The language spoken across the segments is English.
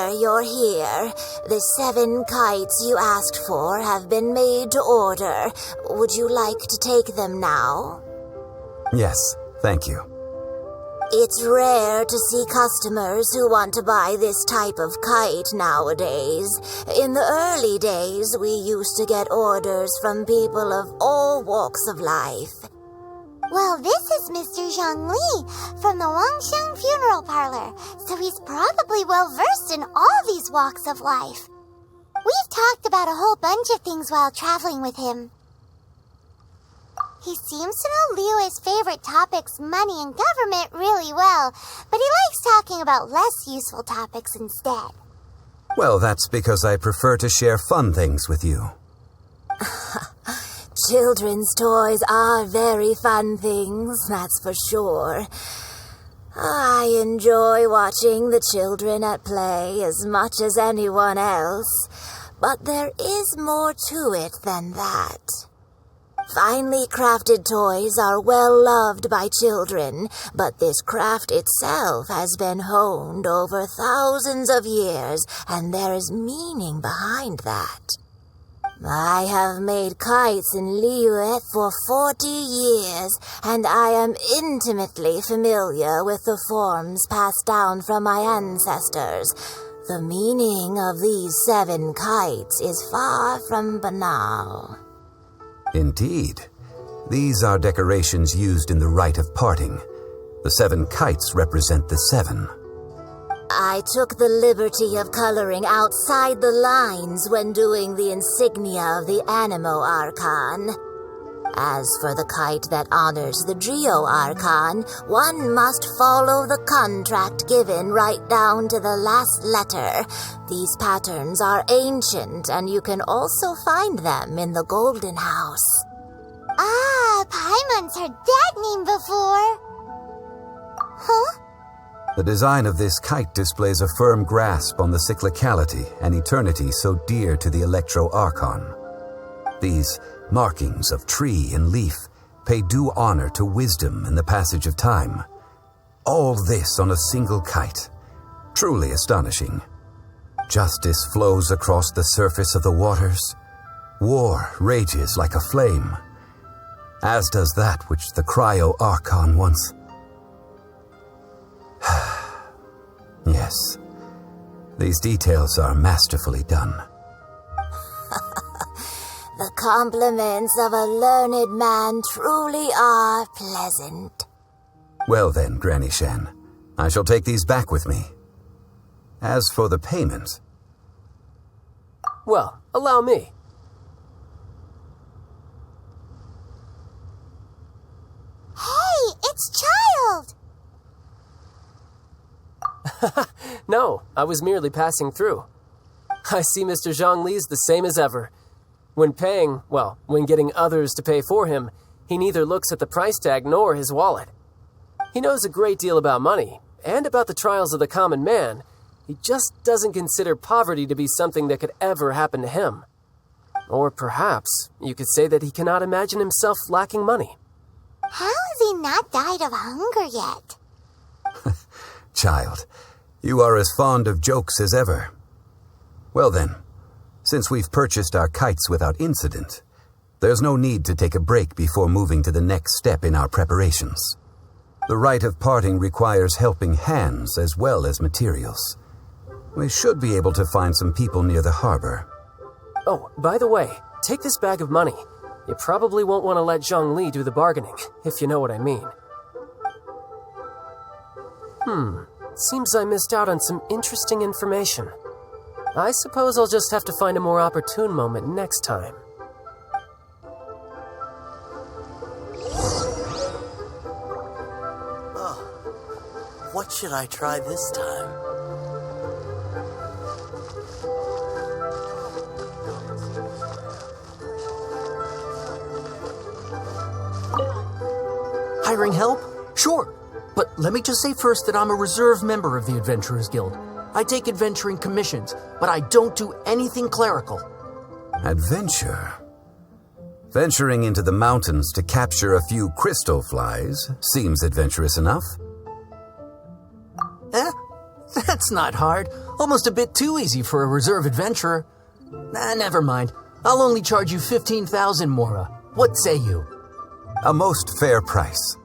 Sir, you're here. The 7 kites you asked for have been made to order. Would you like to take them now? Yes, thank you. It's rare to see customers who want to buy this type of kite nowadays. In the early days, we used to get orders from people of all walks of life. Well, this is Mr. Zhongli from the Wangsheng Funeral Parlor, so he's probably well-versed in all these walks of life. We've talked about a whole bunch of things while traveling with him. He seems to know Liu's favorite topics, money and government, really well, but he likes talking about less useful topics instead. Well, that's because I prefer to share fun things with you. Children's toys are very fun things, that's for sure. I enjoy watching the children at play as much as anyone else, but there is more to it than that. Finely crafted toys are well loved by children, but this craft itself has been honed over thousands of years, and there is meaning behind that. I have made kites in Liyue for 40 years, and I am intimately familiar with the forms passed down from my ancestors. The meaning of these 7 kites is far from banal. Indeed. These are decorations used in the Rite of Parting. The 7 kites represent the 7. I took the liberty of coloring outside the lines when doing the insignia of the Animo Archon. As for the kite that honors the Geo Archon, one must follow the contract given right down to the last letter. These patterns are ancient, and you can also find them in the Golden House. Ah, Paimon's heard that name before. Huh? The design of this kite displays a firm grasp on the cyclicality and eternity so dear to the Electro Archon. These markings of tree and leaf pay due honor to wisdom and the passage of time. All this on a single kite. Truly astonishing. Justice flows across the surface of the waters. War rages like a flame, as does that which the Cryo Archon once... Yes, these details are masterfully done. The compliments of a learned man truly are pleasant. Well then, Granny Shen, I shall take these back with me. As for the payment... Well, allow me. Hey, it's Child! No, I was merely passing through. I see Mr. Zhongli's the same as ever. When getting others to pay for him, he neither looks at the price tag nor his wallet. He knows a great deal about money, and about the trials of the common man. He just doesn't consider poverty to be something that could ever happen to him. Or perhaps you could say that he cannot imagine himself lacking money. How has he not died of hunger yet? Child, you are as fond of jokes as ever. Well then, since we've purchased our kites without incident, there's no need to take a break before moving to the next step in our preparations. The Rite of Parting requires helping hands as well as materials. We should be able to find some people near the harbor. Oh, by the way, take this bag of money. You probably won't want to let Zhongli do the bargaining, if you know what I mean. Seems I missed out on some interesting information. I suppose I'll just have to find a more opportune moment next time. What should I try this time? Hiring help? Sure. But let me just say first that I'm a reserve member of the Adventurers Guild. I take adventuring commissions, but I don't do anything clerical. Adventure? Venturing into the mountains to capture a few crystal flies seems adventurous enough. That's not hard. Almost a bit too easy for a reserve adventurer. Nah, never mind. I'll only charge you 15,000 mora. What say you? A most fair price.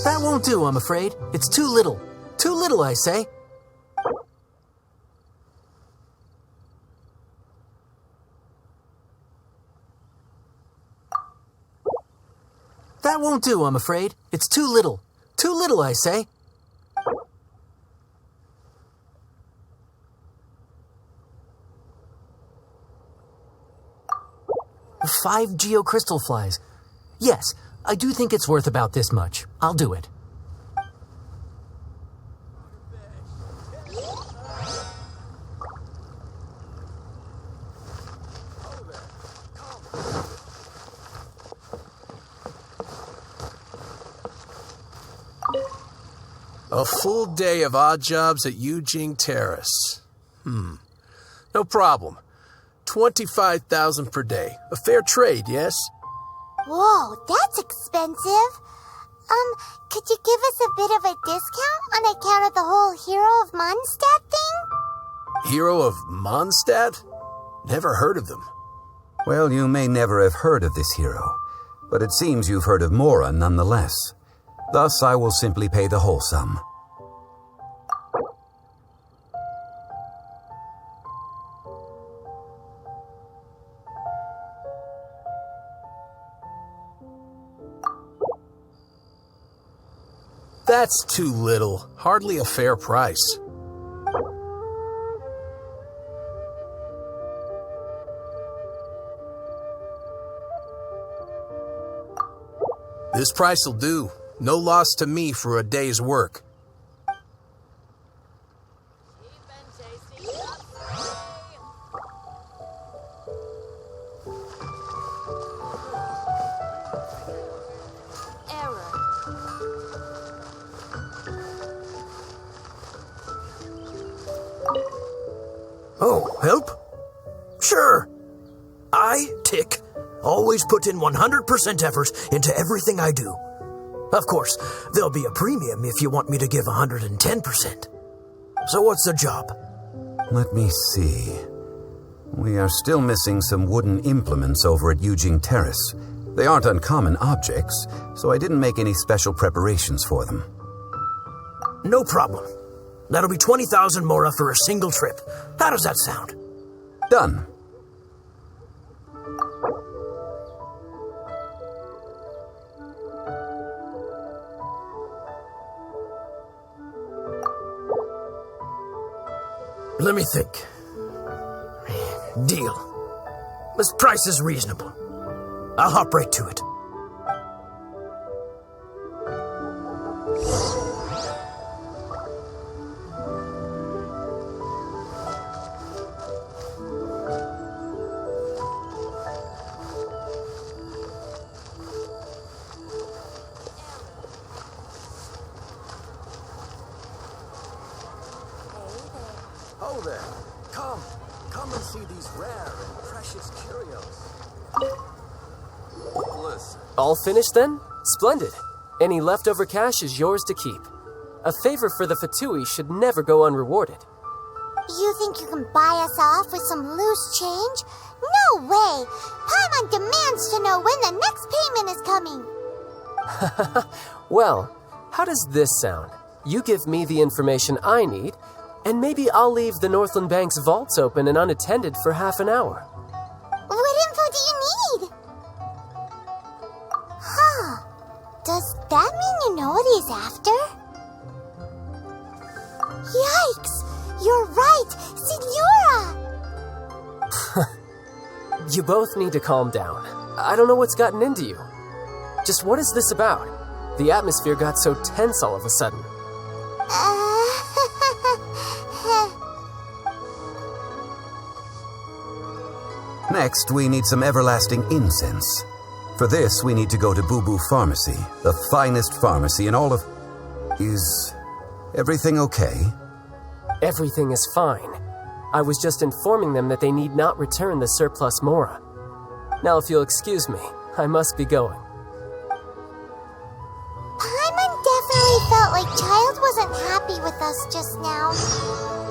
That won't do, I'm afraid. It's too little. Too little, I say. That won't do, I'm afraid. It's too little. Too little, I say. Five geocrystal flies. Yes, I do think it's worth about this much. I'll do it. A full day of odd jobs at Eugene Terrace. No problem. 25,000 per day. A fair trade, yes? Whoa, that's expensive. Could you give us a bit of a discount on account of the whole Hero of Mondstadt thing? Hero of Mondstadt? Never heard of them. Well, you may never have heard of this hero, but it seems you've heard of Mora nonetheless. Thus, I will simply pay the whole sum. That's too little. Hardly a fair price. This price will do. No loss to me for a day's work. Oh, help? Sure. I, Tick, always put in 100% effort into everything I do. Of course, there'll be a premium if you want me to give 110%. So what's the job? Let me see. We are still missing some wooden implements over at Eugene Terrace. They aren't uncommon objects, so I didn't make any special preparations for them. No problem. That'll be 20,000 mora for a single trip. How does that sound? Done. Let me think. Deal. This price is reasonable. I'll hop right to it. Oh there. Come and see these rare and precious curios. Listen. All finished then? Splendid. Any leftover cash is yours to keep. A favor for the Fatui should never go unrewarded. You think you can buy us off with some loose change? No way! Paimon demands to know when the next payment is coming. Well, how does this sound? You give me the information I need, and maybe I'll leave the Northland Bank's vaults open and unattended for half an hour. What info do you need? Huh. Does that mean you know what he's after? Yikes! You're right! Signora! You both need to calm down. I don't know what's gotten into you. Just what is this about? The atmosphere got so tense all of a sudden. Next, we need some Everlasting Incense. For this, we need to go to Bubu Pharmacy, the finest pharmacy in all of... Is Everything okay? Everything is fine. I was just informing them that they need not return the surplus Mora. Now, if you'll excuse me, I must be going. Paimon definitely felt like Child wasn't happy with us just now.